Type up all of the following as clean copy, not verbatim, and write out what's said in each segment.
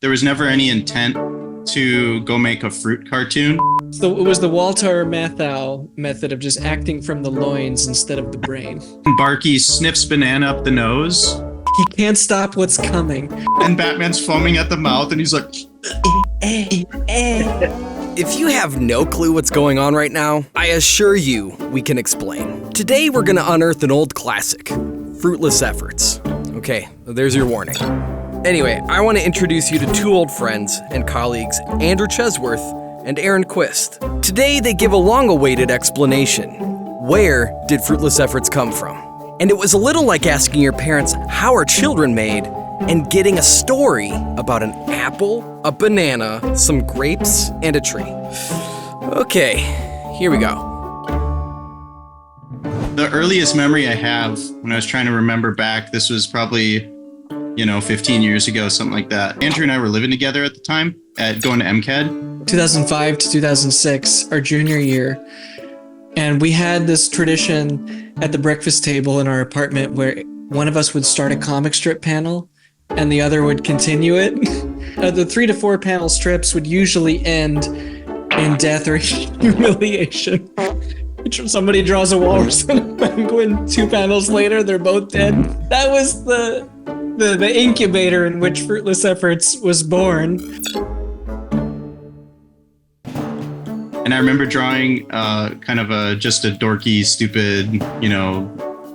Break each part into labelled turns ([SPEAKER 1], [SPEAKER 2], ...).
[SPEAKER 1] there was never any intent to go make a fruit cartoon.
[SPEAKER 2] So it was the Walter Matthau method of just acting from the loins instead of the brain.
[SPEAKER 1] Barky sniffs banana up the nose.
[SPEAKER 2] He can't stop what's coming.
[SPEAKER 1] And Batman's foaming at the mouth and he's like...
[SPEAKER 3] If you have no clue what's going on right now, I assure you we can explain. Today we're gonna unearth an old classic, Fruitless Efforts. Okay, there's your warning. Anyway, I want to introduce you to two old friends and colleagues, Andrew Chesworth and Aaron Quist. Today they give a long-awaited explanation. Where did Fruitless Efforts come from? And it was a little like asking your parents how are children made and getting a story about an apple, a banana, some grapes, and a tree. Okay, here we go.
[SPEAKER 1] The earliest memory I have when I was trying to remember back, this was probably, 15 years ago, something like that. Andrew and I were living together at the time, going to MCAD.
[SPEAKER 2] 2005 to 2006, our junior year. And we had this tradition at the breakfast table in our apartment where one of us would start a comic strip panel and the other would continue it. The 3 to 4 panel strips would usually end in death or humiliation. Somebody draws a walrus and a penguin. 2 panels later, they're both dead. That was the incubator in which Fruitless Efforts was born.
[SPEAKER 1] And I remember drawing just a dorky, stupid,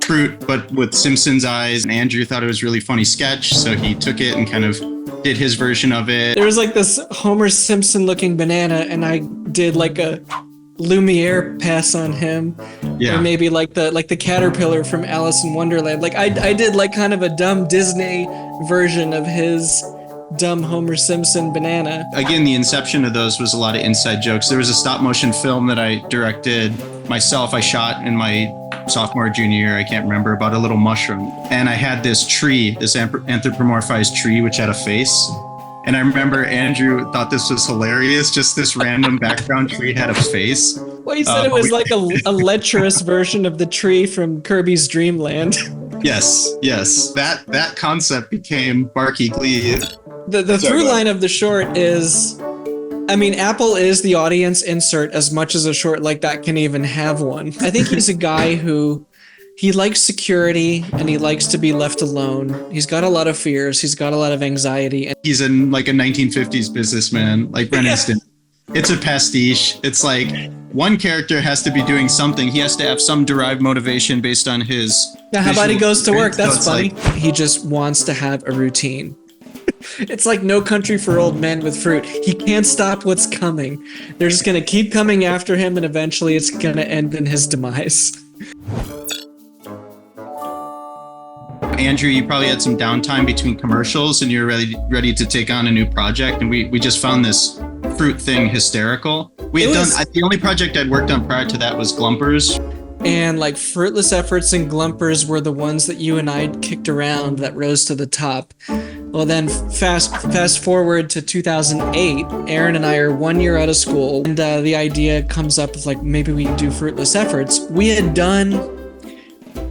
[SPEAKER 1] fruit, but with Simpsons eyes. And Andrew thought it was a really funny sketch, so he took it and kind of did his version of it.
[SPEAKER 2] There was like this Homer Simpson looking banana, and I did like a Lumiere pass on him.
[SPEAKER 1] Yeah.
[SPEAKER 2] Or maybe like the caterpillar from Alice in Wonderland. Like I did like kind of a dumb Disney version of his dumb Homer Simpson banana.
[SPEAKER 1] Again, the inception of those was a lot of inside jokes. There was a stop motion film that I directed myself. I shot in my sophomore, junior year, I can't remember, about a little mushroom. And I had this tree, this anthropomorphized tree, which had a face. And I remember Andrew thought this was hilarious. Just this random background tree had a face.
[SPEAKER 2] Well, he said it was like a lecherous version of the tree from Kirby's Dream Land.
[SPEAKER 1] Yes. That concept became Barky Glee.
[SPEAKER 2] The through line of the short is, Apple is the audience insert as much as a short like that can even have one. I think he's a guy who, he likes security and he likes to be left alone. He's got a lot of fears. He's got a lot of anxiety. And
[SPEAKER 1] he's like a 1950s businessman, like Brennan Stimpson. It's a pastiche. It's like one character has to be doing something. He has to have some derived motivation based on his...
[SPEAKER 2] Yeah, how about he goes to work? That's
[SPEAKER 1] so
[SPEAKER 2] funny. He just wants to have a routine. It's like No Country for Old Men with fruit. He can't stop what's coming. They're just going to keep coming after him, and eventually it's going to end in his demise.
[SPEAKER 1] Andrew, you probably had some downtime between commercials and you're ready to take on a new project. And we just found this fruit thing hysterical. The only project I'd worked on prior to that was Glumpers.
[SPEAKER 2] And like Fruitless Efforts and Glumpers were the ones that you and I kicked around that rose to the top. Well, then fast forward to 2008, Aaron and I are 1 year out of school, and the idea comes up of like, maybe we do Fruitless Efforts. We had done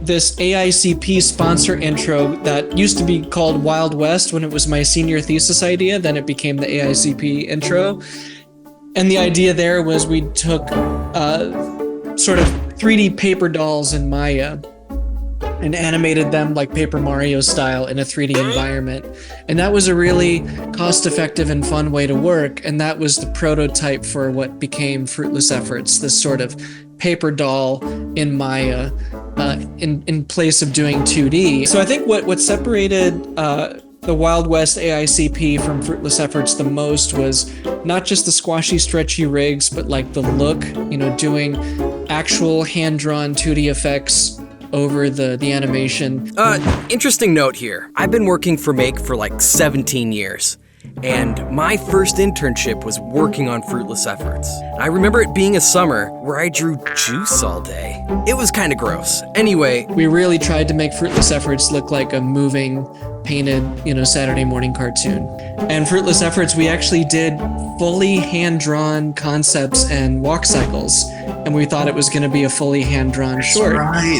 [SPEAKER 2] this AICP sponsor intro that used to be called Wild West when it was my senior thesis idea. Then it became the AICP intro. And the idea there was we took sort of 3D paper dolls in Maya and animated them like Paper Mario style in a 3D environment. And that was a really cost-effective and fun way to work. And that was the prototype for what became Fruitless Efforts, this sort of paper doll in Maya in place of doing 2D. So I think what separated the Wild West AICP from Fruitless Efforts the most was not just the squashy, stretchy rigs, but like the look, doing actual hand-drawn 2D effects over the animation.
[SPEAKER 3] Interesting note here. I've been working for Make for like 17 years. And my first internship was working on Fruitless Efforts. I remember it being a summer where I drew juice all day. It was kind of gross. Anyway,
[SPEAKER 2] we really tried to make Fruitless Efforts look like a moving, painted, Saturday morning cartoon. And Fruitless Efforts, we actually did fully hand-drawn concepts and walk cycles. And we thought it was going to be a fully hand-drawn short.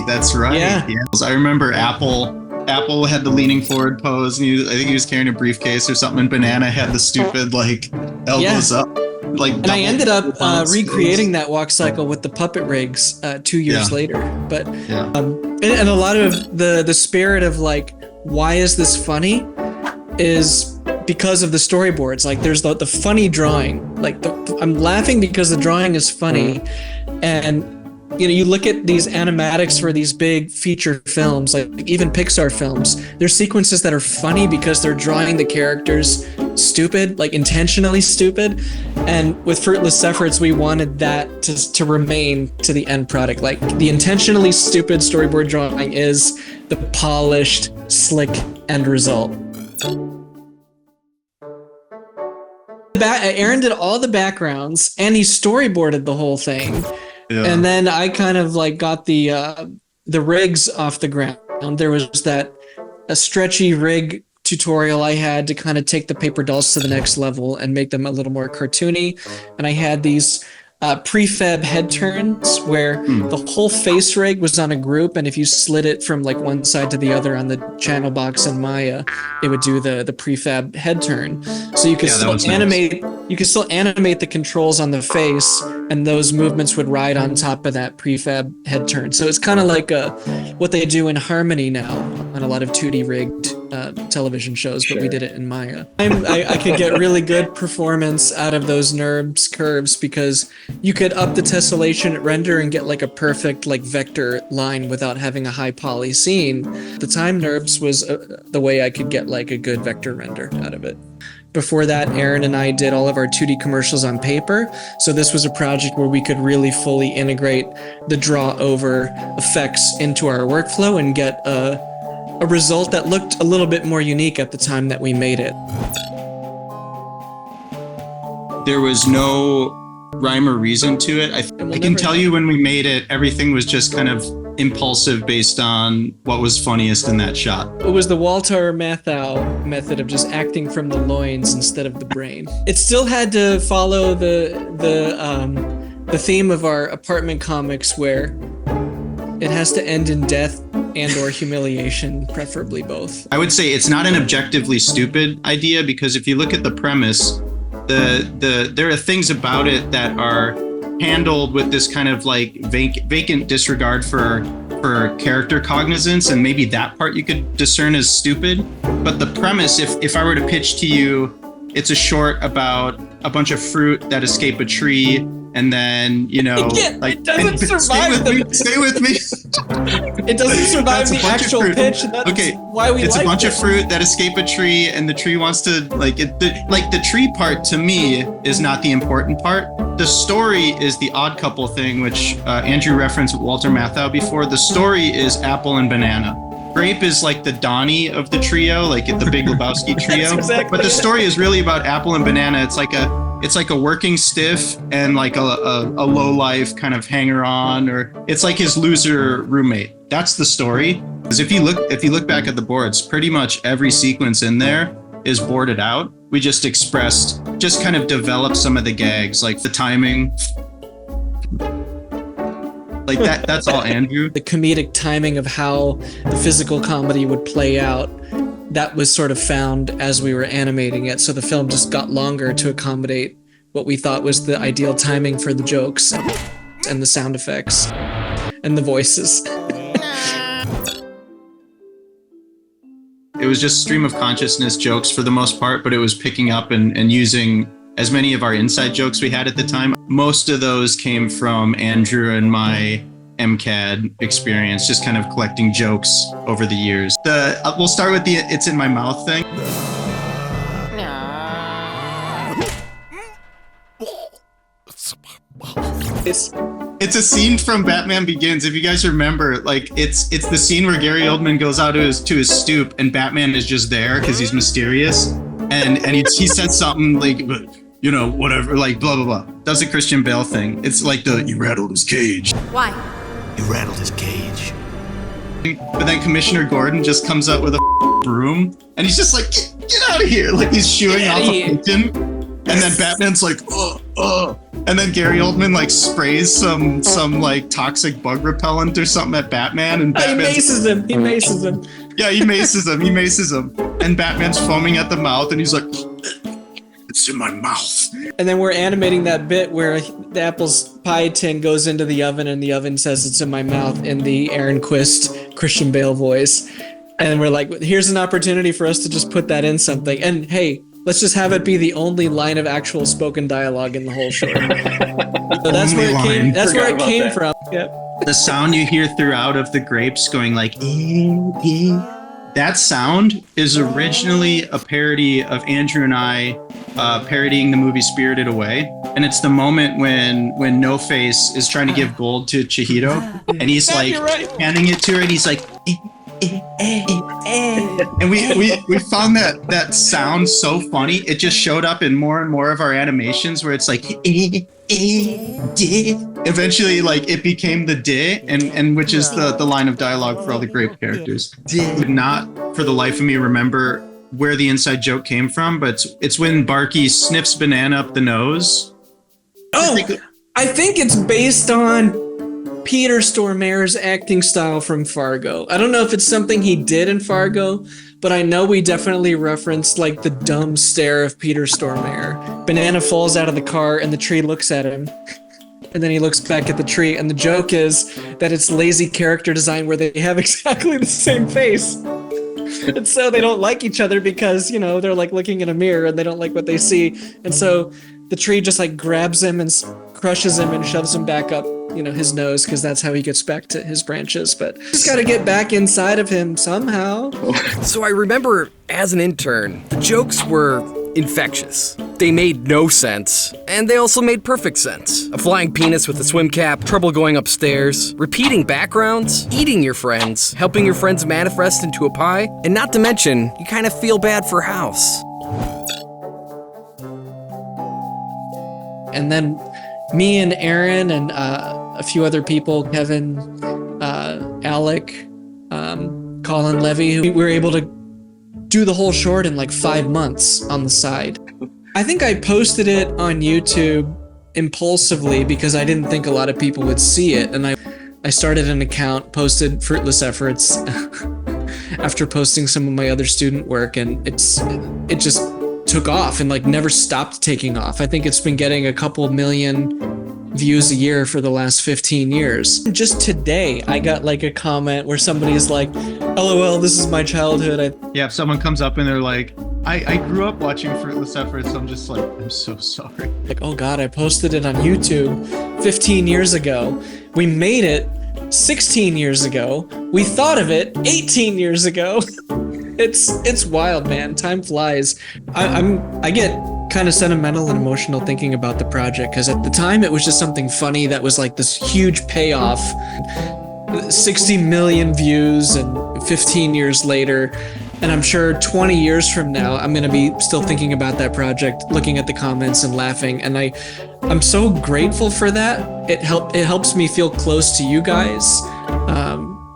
[SPEAKER 1] That's right.
[SPEAKER 2] Yeah.
[SPEAKER 1] I remember Apple Apple had the leaning forward pose, and I think he was carrying a briefcase or something, and Banana had the stupid, like, elbows up. Like,
[SPEAKER 2] and I ended up recreating that walk cycle with the puppet rigs 2 years later. But and a lot of the spirit of, like, why is this funny is because of the storyboards. Like, there's the funny drawing. Like, I'm laughing because the drawing is funny. And you know, you look at these animatics for these big feature films, like even Pixar films, there's sequences that are funny because they're drawing the characters stupid, like intentionally stupid. And with Fruitless Efforts, we wanted that to remain to the end product. Like, the intentionally stupid storyboard drawing is the polished, slick end result. Aaron did all the backgrounds and he storyboarded the whole thing. Yeah. And then I kind of like got the rigs off the ground. There was a stretchy rig tutorial I had to kind of take the paper dolls to the next level and make them a little more cartoony. And I had these prefab head turns where the whole face rig was on a group, and if you slid it from like one side to the other on the channel box in Maya, it would do the prefab head turn. So you could still animate. Nice. You could still animate the controls on the face, and those movements would ride on top of that prefab head turn. So it's kind of like what they do in Harmony now on a lot of 2D rigged television shows, but we did it in Maya. I could get really good performance out of those NURBS curves because you could up the tessellation at render and get like a perfect like vector line without having a high poly scene. The time NURBS was the way I could get like a good vector render out of it. Before that, Aaron and I did all of our 2D commercials on paper. So this was a project where we could really fully integrate the draw over effects into our workflow and get a result that looked a little bit more unique at the time that we made it.
[SPEAKER 1] There was no rhyme or reason to it. I can tell you when we made it, everything was just kind of impulsive based on what was funniest in that shot.
[SPEAKER 2] It was the Walter Matthau method of just acting from the loins instead of the brain. It still had to follow the theme of our apartment comics where it has to end in death and or humiliation, preferably both.
[SPEAKER 1] I would say it's not an objectively stupid idea because if you look at the premise, there are things about it that are handled with this kind of like vacant disregard for character cognizance, and maybe that part you could discern as stupid. But the premise, if I were to pitch to you, it's a short about a bunch of fruit that escape a tree, and then, you know,
[SPEAKER 2] it doesn't survive.
[SPEAKER 1] Stay with me.
[SPEAKER 2] It doesn't survive the actual pitch. That's why we
[SPEAKER 1] it's a bunch of fruit that escape a tree, and the tree wants to the tree part to me is not the important part. The story is the Odd Couple thing, which Andrew referenced with Walter Matthau before. The story is Apple and Banana. Grape is like the Donnie of the trio, like the Big Lebowski trio. Exactly. But the story is really about Apple and Banana. It's like a working stiff and like a low life kind of hanger on, or it's like his loser roommate. That's the story. Because if you look back at the boards, pretty much every sequence in there is boarded out. We just kind of developed some of the gags, like the timing. Like that's all Andrew.
[SPEAKER 2] The comedic timing of how the physical comedy would play out, that was sort of found as we were animating it. So the film just got longer to accommodate what we thought was the ideal timing for the jokes and the sound effects and the voices.
[SPEAKER 1] It was just stream of consciousness jokes for the most part, but it was picking up and using as many of our inside jokes we had at the time. Most of those came from Andrew and my MCAD experience, just kind of collecting jokes over the years. We'll start with the "it's in my mouth" thing. It's a scene from Batman Begins. If you guys remember, like it's the scene where Gary Oldman goes out to his stoop and Batman is just there because he's mysterious, and he says something like, you know, whatever, like blah blah blah. Does the Christian Bale thing. It's like you rattled his cage.
[SPEAKER 4] Why?
[SPEAKER 1] You rattled his cage. But then Commissioner Gordon just comes out with a broom, and he's just like, get out of here! Like he's shooing off a pigeon, and then Batman's like, and then Gary Oldman like sprays some like toxic bug repellent or something at Batman, and Batman
[SPEAKER 2] he maces him.
[SPEAKER 1] Yeah, he maces him. And Batman's foaming at the mouth, and he's like, it's in my mouth.
[SPEAKER 2] And then we're animating that bit where the apple's pie tin goes into the oven, and the oven says it's in my mouth in the Aaron Quist, Christian Bale voice. And we're like, here's an opportunity for us to just put that in something. And hey, let's just have it be the only line of actual spoken dialogue in the whole short. So that's where it came. That's where it came from. Yep.
[SPEAKER 1] The sound you hear throughout of the grapes going like, that sound is originally a parody of Andrew and I parodying the movie Spirited Away. And it's the moment when No Face is trying to give gold to Chihito, and he's like handing it to her, and he's like, and we found that sound so funny. It just showed up in more and more of our animations where it's like eventually like it became the "d" and which is the line of dialogue for all the Grape characters. Could not for the life of me remember where the inside joke came from, but it's when Barky sniffs banana up the nose.
[SPEAKER 2] Oh, I think it's based on Peter Stormare's acting style from Fargo. I don't know if it's something he did in Fargo, but I know we definitely referenced like the dumb stare of Peter Stormare. Banana falls out of the car and the tree looks at him. And then he looks back at the tree, and the joke is that it's lazy character design where they have exactly the same face. And so they don't like each other because, you know, they're like looking in a mirror and they don't like what they see. And so the tree just like grabs him and crushes him and shoves him back up, you know, his nose, because that's how he gets back to his branches. But just got to get back inside of him somehow.
[SPEAKER 3] So I remember as an intern, the jokes were infectious. They made no sense, and they also made perfect sense. A flying penis with a swim cap, trouble going upstairs, repeating backgrounds, eating your friends, helping your friends manifest into a pie, and not to mention, you kind of feel bad for House.
[SPEAKER 2] And then me and Aaron and a few other people, Kevin, Alec, Colin Levy, we were able to do the whole short in like 5 months on the side. I think I posted it on YouTube impulsively because I didn't think a lot of people would see it. And I started an account, posted Fruitless Efforts after posting some of my other student work, and it just took off and like never stopped taking off. I think it's been getting a couple million views a year for the last 15 years. Just today, I got like a comment where somebody's like, LOL, this is my childhood.
[SPEAKER 1] Yeah, if someone comes up and they're like, I grew up watching Fruitless Efforts, I'm just like, I'm so sorry.
[SPEAKER 2] Like, oh God, I posted it on YouTube 15 years ago. We made it 16 years ago. We thought of it 18 years ago. It's wild, man. Time flies. I get kind of sentimental and emotional thinking about the project, because at the time it was just something funny that was like this huge payoff. 60 million views and 15 years later, and I'm sure 20 years from now I'm gonna be still thinking about that project, looking at the comments and laughing, and I'm so grateful for that. It helps me feel close to you guys,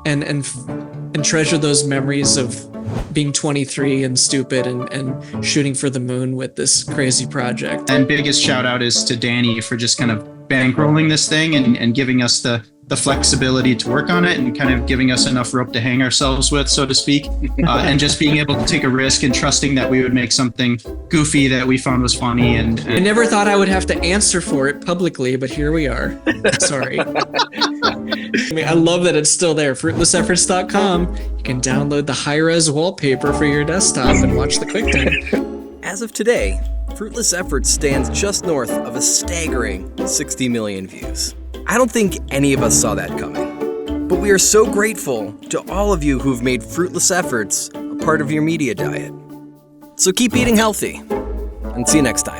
[SPEAKER 2] and treasure those memories of being 23 and stupid and shooting for the moon with this crazy project.
[SPEAKER 1] And biggest shout out is to Danny for just kind of bankrolling this thing and giving us the flexibility to work on it and kind of giving us enough rope to hang ourselves with, so to speak, and just being able to take a risk and trusting that we would make something goofy that we found was funny. And
[SPEAKER 2] I never thought I would have to answer for it publicly, but here we are. Sorry. I mean, I love that it's still there. Fruitlessefforts.com. You can download the high-res wallpaper for your desktop and watch the QuickTime.
[SPEAKER 3] As of today, Fruitless Efforts stands just north of a staggering 60 million views. I don't think any of us saw that coming, but we are so grateful to all of you who've made Fruitless Efforts a part of your media diet. So keep eating healthy, and see you next time.